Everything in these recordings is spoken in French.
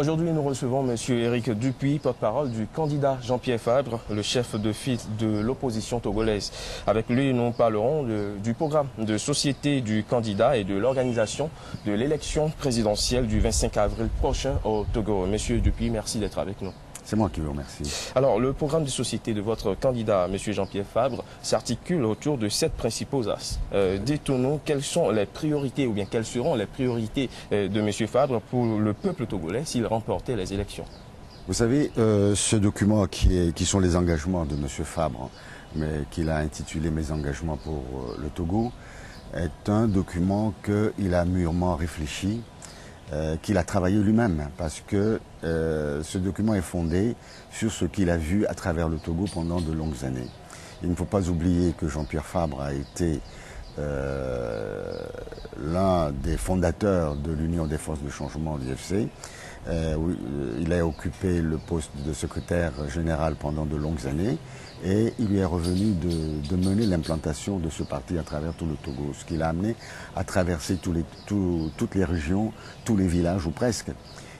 Aujourd'hui, nous recevons M. Éric Dupuy, porte-parole du candidat Jean-Pierre Fabre, le chef de file de l'opposition togolaise. Avec lui, nous parlerons du programme de société du candidat et de l'organisation de l'élection présidentielle du 25 avril prochain au Togo. Monsieur Dupuy, merci d'être avec nous. C'est moi qui vous remercie. Alors, le programme de société de votre candidat, M. Jean-Pierre Fabre, s'articule autour de 7 principaux axes. Dites-nous quelles sont les priorités ou bien quelles seront les priorités de M. Fabre pour le peuple togolais s'il remportait les élections. Vous savez, ce document qui sont les engagements de M. Fabre, mais qu'il a intitulé « Mes engagements pour le Togo », est un document qu'il a mûrement réfléchi, qu'il a travaillé lui-même, parce que ce document est fondé sur ce qu'il a vu à travers le Togo pendant de longues années. Il ne faut pas oublier que Jean-Pierre Fabre a été l'un des fondateurs de l'Union des forces de changement, l'UFC. Il a occupé le poste de secrétaire général pendant de longues années et il lui est revenu de mener l'implantation de ce parti à travers tout le Togo, ce qui l'a amené à traverser toutes les régions, tous les villages ou presque.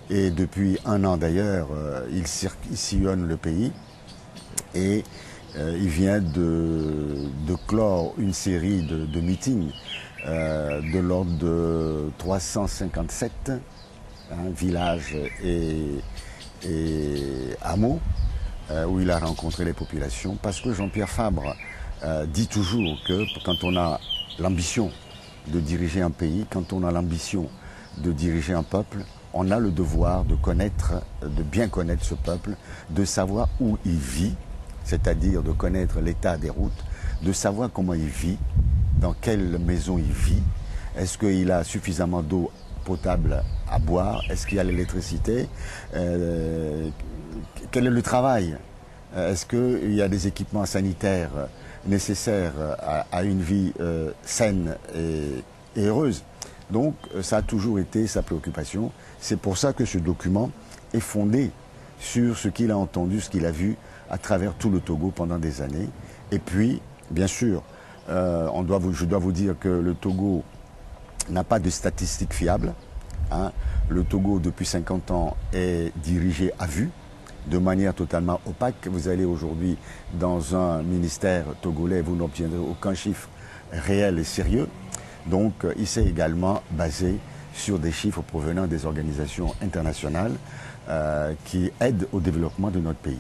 Et depuis un an d'ailleurs, il sillonne le pays et il vient de clore une série de meetings de l'ordre de 357 villages et hameaux où il a rencontré les populations, parce que Jean-Pierre Fabre dit toujours que quand on a l'ambition de diriger un pays, quand on a l'ambition de diriger un peuple, on a le devoir de bien connaître ce peuple, de savoir où il vit, c'est-à-dire de connaître l'état des routes, de savoir comment il vit, dans quelle maison il vit, est-ce qu'il a suffisamment d'eau potable à boire, est-ce qu'il y a l'électricité, quel est le travail, est-ce qu'il y a des équipements sanitaires nécessaires à une vie saine et heureuse. Donc ça a toujours été sa préoccupation. C'est pour ça que ce document est fondé sur ce qu'il a entendu, ce qu'il a vu à travers tout le Togo pendant des années. Et puis, bien sûr, je dois vous dire que le Togo n'a pas de statistiques fiables. Le Togo, depuis 50 ans, est dirigé à vue, de manière totalement opaque. Vous allez aujourd'hui dans un ministère togolais, vous n'obtiendrez aucun chiffre réel et sérieux. Donc, il s'est également basé sur des chiffres provenant des organisations internationales qui aident au développement de notre pays.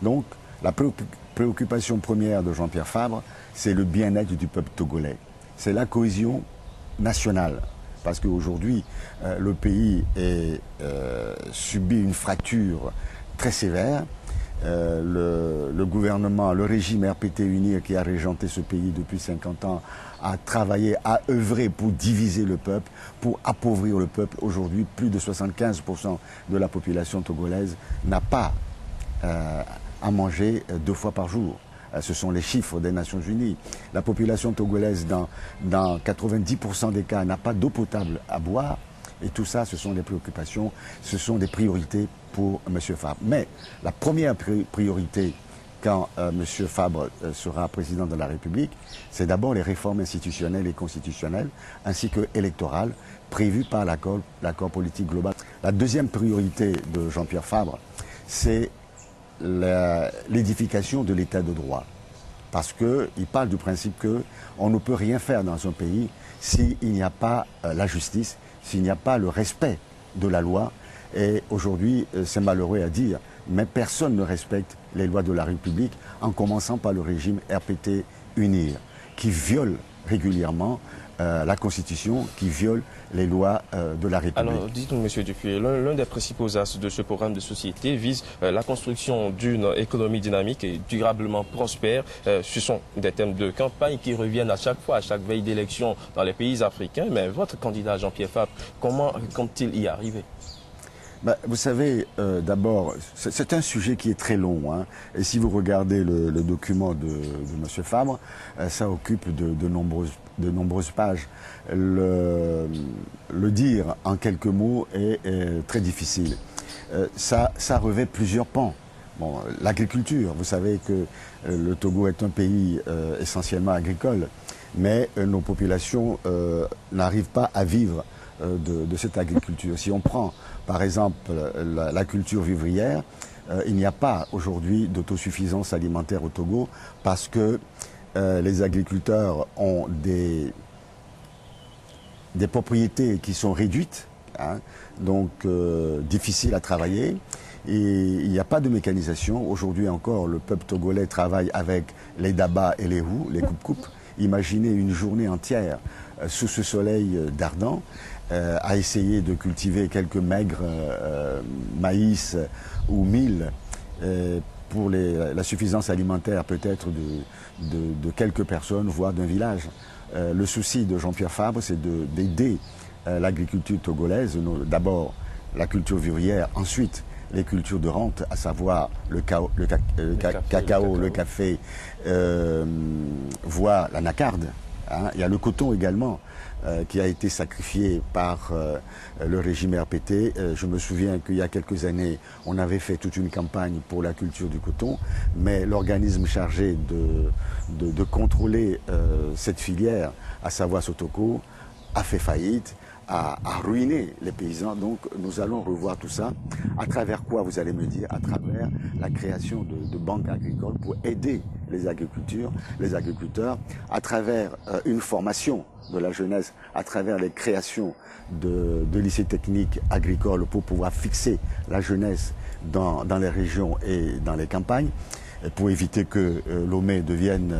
Donc, la préoccupation première de Jean-Pierre Fabre, c'est le bien-être du peuple togolais. C'est la cohésion nationale. Parce qu'aujourd'hui, le pays subit une fracture très sévère. Le gouvernement, le régime RPT UNIR qui a régenté ce pays depuis 50 ans, a travaillé, a œuvré pour diviser le peuple, pour appauvrir le peuple. Aujourd'hui, plus de 75% de la population togolaise n'a pas à manger 2 fois par jour. Ce sont les chiffres des Nations Unies. La population togolaise, dans 90% des cas, n'a pas d'eau potable à boire. Et tout ça, ce sont des préoccupations, ce sont des priorités pour M. Fabre. Mais la première priorité, quand M. Fabre sera président de la République, c'est d'abord les réformes institutionnelles et constitutionnelles, ainsi que électorales, prévues par l'accord politique global. La deuxième priorité de Jean-Pierre Fabre, c'est l'édification de l'état de droit. Parce qu'il parle du principe qu'on ne peut rien faire dans un pays s'il n'y a pas la justice, s'il n'y a pas le respect de la loi. Et aujourd'hui, c'est malheureux à dire, mais personne ne respecte les lois de la République, en commençant par le régime RPT UNIR, qui viole régulièrement la Constitution, qui viole les lois de la République. Alors, dites-nous, M. Dupuy, l'un des principaux axes de ce programme de société vise la construction d'une économie dynamique et durablement prospère. Ce sont des thèmes de campagne qui reviennent à chaque fois, à chaque veille d'élection dans les pays africains. Mais votre candidat Jean-Pierre Fabre, comment compte-t-il y arriver? Vous savez, d'abord, c'est un sujet qui est très long. Et si vous regardez le document de M. Fabre, ça occupe de nombreuses pages. Le dire en quelques mots est très difficile. Ça revêt plusieurs pans. Bon, l'agriculture, vous savez que le Togo est un pays essentiellement agricole, mais nos populations n'arrivent pas à vivre de cette agriculture. Si on prend par exemple la culture vivrière, il n'y a pas aujourd'hui d'autosuffisance alimentaire au Togo parce que les agriculteurs ont des propriétés qui sont réduites, hein, donc difficiles à travailler. Et il n'y a pas de mécanisation. Aujourd'hui encore, le peuple togolais travaille avec les dabas et les roues, les coupes-coupes. Imaginez une journée entière sous ce soleil d'Ardent à essayer de cultiver quelques maigres maïs ou mil pour la suffisance alimentaire peut-être de quelques personnes, voire d'un village. Le souci de Jean-Pierre Fabre, c'est d'aider l'agriculture togolaise, d'abord la culture vivrière, ensuite les cultures de rente, à savoir le cacao, le café, voire l'anacarde. Hein. Il y a le coton également, qui a été sacrifié par le régime RPT. Je me souviens qu'il y a quelques années, on avait fait toute une campagne pour la culture du coton, mais l'organisme chargé de contrôler cette filière, à savoir Sotoko, a fait faillite, a ruiné les paysans. Donc nous allons revoir tout ça. À travers quoi, vous allez me dire? À travers la création de banques agricoles pour aider les agriculteurs, à travers une formation de la jeunesse, à travers les créations de lycées techniques agricoles pour pouvoir fixer la jeunesse dans les régions et dans les campagnes, pour éviter que Lomé devienne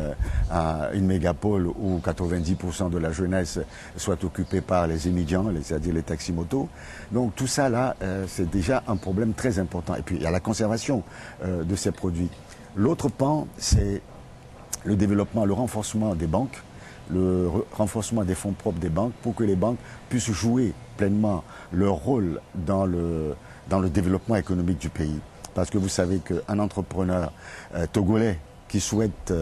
une mégapole où 90% de la jeunesse soit occupée par les émigrants, c'est-à-dire les taximotos. Donc tout ça là, c'est déjà un problème très important. Et puis il y a la conservation de ces produits. L'autre pan, c'est le développement, le renforcement des banques, le renforcement des fonds propres des banques pour que les banques puissent jouer pleinement leur rôle dans le développement économique du pays. Parce que vous savez qu'un entrepreneur togolais qui souhaite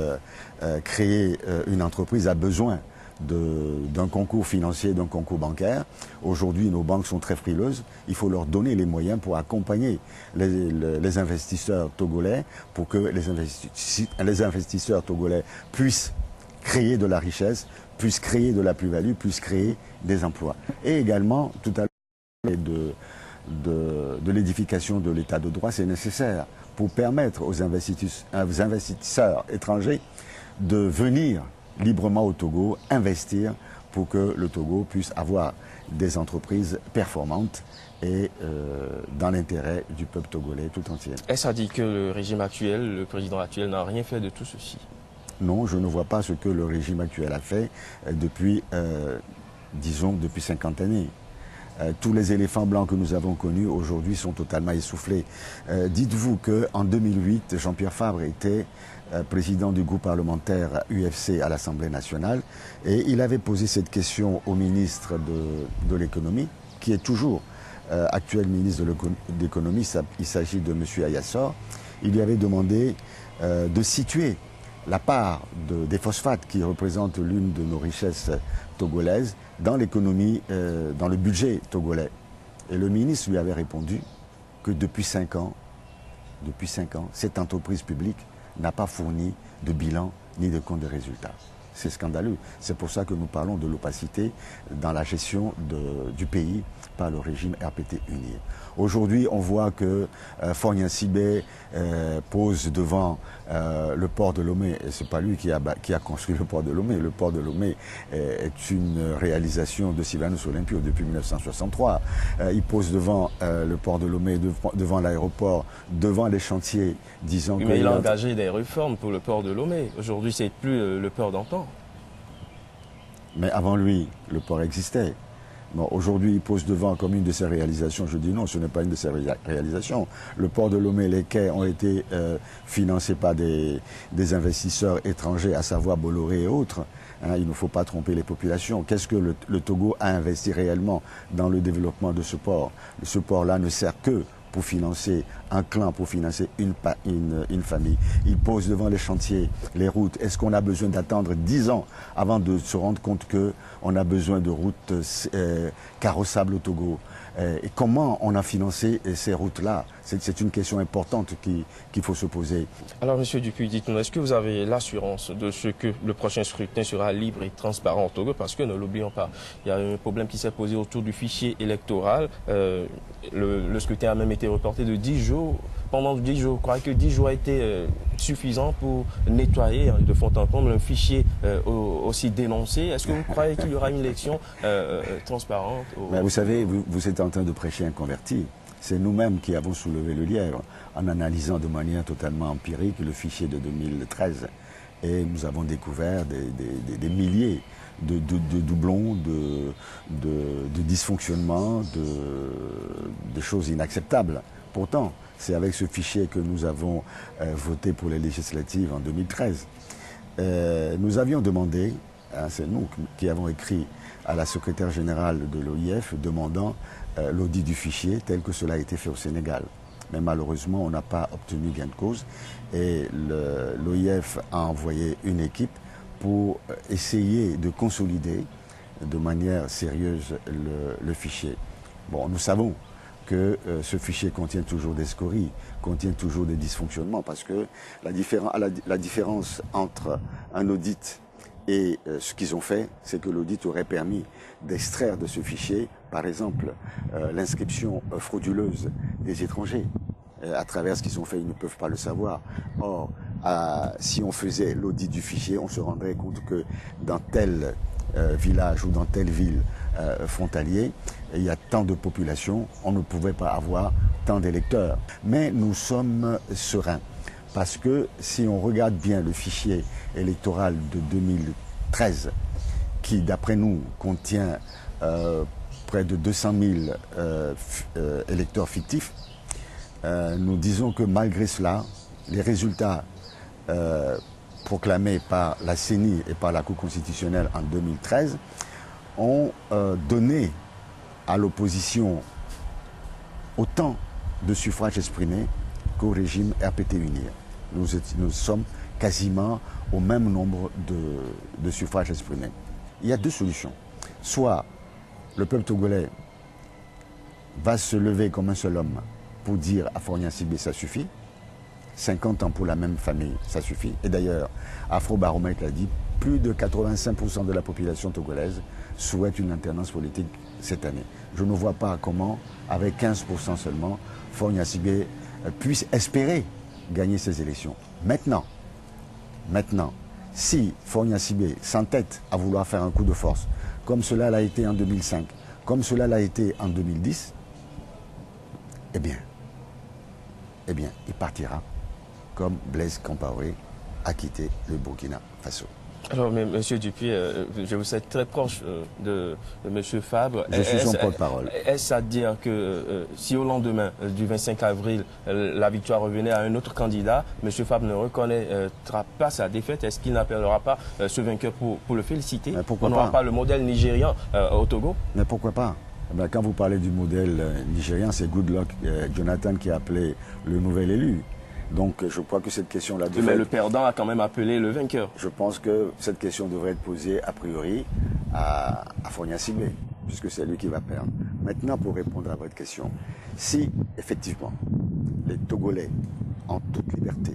créer une entreprise a besoin d'un concours financier, d'un concours bancaire. Aujourd'hui, nos banques sont très frileuses. Il faut leur donner les moyens pour accompagner les investisseurs togolais, pour que les investisseurs togolais puissent créer de la richesse, puissent créer de la plus-value, puissent créer des emplois. Et également, tout à l'heure, de l'édification de l'état de droit, c'est nécessaire pour permettre aux investisseurs étrangers de venir librement au Togo, investir pour que le Togo puisse avoir des entreprises performantes et dans l'intérêt du peuple togolais tout entier. Est-ce à dire que le régime actuel, le président actuel n'a rien fait de tout ceci? Non, je ne vois pas ce que le régime actuel a fait depuis, disons, depuis 50 années. Tous les éléphants blancs que nous avons connus aujourd'hui sont totalement essoufflés. Dites-vous qu'en 2008, Jean-Pierre Fabre était président du groupe parlementaire UFC à l'Assemblée nationale et il avait posé cette question au ministre de l'économie, qui est toujours actuel ministre de l'économie, il s'agit de M. Ayassor. Il lui avait demandé de situer la part des phosphates qui représentent l'une de nos richesses togolaises dans l'économie, dans le budget togolais. Et le ministre lui avait répondu que depuis 5 ans, cette entreprise publique n'a pas fourni de bilan ni de compte de résultats. C'est scandaleux. C'est pour ça que nous parlons de l'opacité dans la gestion du pays par le régime RPT uni. Aujourd'hui, on voit que Fognan Sibé pose devant le port de Lomé. Et ce n'est pas lui qui a construit le port de Lomé. Le port de Lomé est une réalisation de Sylvanus Olympio depuis 1963. Il pose devant le port de Lomé, devant l'aéroport, devant les chantiers, disant que... Mais il a engagé des réformes pour le port de Lomé. Aujourd'hui, c'est plus le port d'antan. Mais avant lui, le port existait. Bon, aujourd'hui, il pose devant comme une de ses réalisations. Je dis non, ce n'est pas une de ses réalisations. Le port de Lomé, les quais ont été financés par des investisseurs étrangers, à savoir Bolloré et autres. Hein, il ne faut pas tromper les populations. Qu'est-ce que le Togo a investi réellement dans le développement de ce port? Ce port-là ne sert que pour financer un clan, pour financer une famille. Ils posent devant les chantiers, les routes. Est-ce qu'on a besoin d'attendre 10 ans avant de se rendre compte qu'on a besoin de routes carrossables au Togo? Et comment on a financé ces routes-là? C'est une question importante qu'il faut se poser. Alors, Monsieur Dupuy, dites-nous, est-ce que vous avez l'assurance de ce que le prochain scrutin sera libre et transparent au Togo? Parce que, ne l'oublions pas, il y a un problème qui s'est posé autour du fichier électoral. Le scrutin a même été reporté de 10 jours. Pendant 10 jours, je crois que 10 jours a été suffisant pour nettoyer de fond en comble un fichier aussi dénoncé. Est-ce que vous croyez qu'il y aura une élection transparente Mais vous savez, vous êtes en train de prêcher un converti. C'est nous-mêmes qui avons soulevé le lièvre en analysant de manière totalement empirique le fichier de 2013. Et nous avons découvert des milliers de doublons, de dysfonctionnements, de choses inacceptables. Pourtant, c'est avec ce fichier que nous avons voté pour les législatives en 2013. Nous avions demandé, hein, c'est nous qui avons écrit à la secrétaire générale de l'OIF demandant l'audit du fichier tel que cela a été fait au Sénégal. Mais malheureusement, on n'a pas obtenu gain de cause et l'OIF a envoyé une équipe pour essayer de consolider de manière sérieuse le fichier. Bon, nous savons que ce fichier contient toujours des scories, contient toujours des dysfonctionnements, parce que la différence entre un audit et ce qu'ils ont fait, c'est que l'audit aurait permis d'extraire de ce fichier, par exemple, l'inscription frauduleuse des étrangers. À travers ce qu'ils ont fait, ils ne peuvent pas le savoir. Or, si on faisait l'audit du fichier, on se rendrait compte que dans tel village ou dans telle ville frontalier, il y a tant de population, on ne pouvait pas avoir tant d'électeurs. Mais nous sommes sereins. Parce que si on regarde bien le fichier électoral de 2013, qui d'après nous contient près de 200 000 électeurs fictifs, nous disons que malgré cela, les résultats proclamés par la CENI et par la Cour constitutionnelle en 2013 ont donné à l'opposition autant de suffrages exprimés qu'au régime RPT Unir. Nous sommes quasiment au même nombre de suffrages exprimés. Il y a deux solutions. Soit le peuple togolais va se lever comme un seul homme pour dire à Faure Gnassingbé ça suffit, 50 ans pour la même famille, ça suffit. Et d'ailleurs, Afrobaromètre l'a dit, plus de 85% de la population togolaise souhaite une alternance politique cette année. Je ne vois pas comment, avec 15% seulement, Faure Gnassingbé puisse espérer gagner ces élections. Maintenant, si Faure Gnassingbé s'entête à vouloir faire un coup de force, comme cela l'a été en 2005, comme cela l'a été en 2010, eh bien, il partira comme Blaise Compaoré a quitté le Burkina Faso. Alors, mais Monsieur Dupuy, je vous sais très proche de Monsieur Fabre. Je suis son porte-parole. Est-ce à dire que si au lendemain du 25 avril, la victoire revenait à un autre candidat, Monsieur Fabre ne reconnaîtra pas sa défaite, est-ce qu'il n'appellera pas ce vainqueur pour le féliciter? On n'aura pas le modèle nigérian au Togo? Mais pourquoi pas? Quand vous parlez du modèle nigérian, c'est Goodluck Jonathan qui a appelé le nouvel élu. Donc je crois que cette question-là devrait... Mais le perdant a quand même appelé le vainqueur. Je pense que cette question devrait être posée a priori à Faure Gnassingbé, puisque c'est lui qui va perdre. Maintenant, pour répondre à votre question, si effectivement les Togolais, en toute liberté,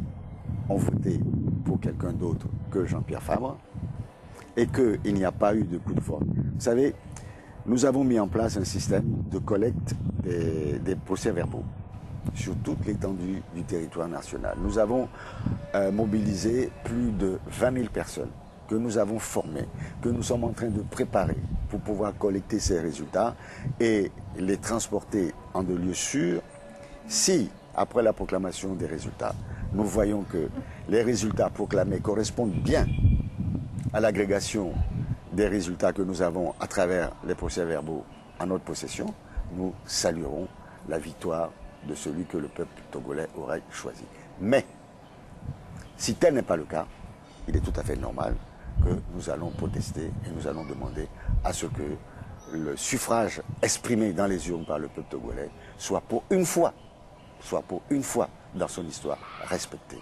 ont voté pour quelqu'un d'autre que Jean-Pierre Fabre, et qu'il n'y a pas eu de coup de force, vous savez, nous avons mis en place un système de collecte des procès-verbaux sur toute l'étendue du territoire national. Nous avons mobilisé plus de 20 000 personnes que nous avons formées, que nous sommes en train de préparer pour pouvoir collecter ces résultats et les transporter en de lieux sûrs. Si, après la proclamation des résultats, nous voyons que les résultats proclamés correspondent bien à l'agrégation des résultats que nous avons à travers les procès-verbaux en notre possession, nous saluerons la victoire de celui que le peuple togolais aurait choisi. Mais, si tel n'est pas le cas, il est tout à fait normal que nous allons protester et nous allons demander à ce que le suffrage exprimé dans les urnes par le peuple togolais soit pour une fois soit pour une fois dans son histoire respectée.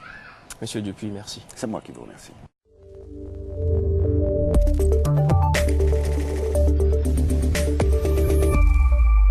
Monsieur Dupuy, merci. C'est moi qui vous remercie.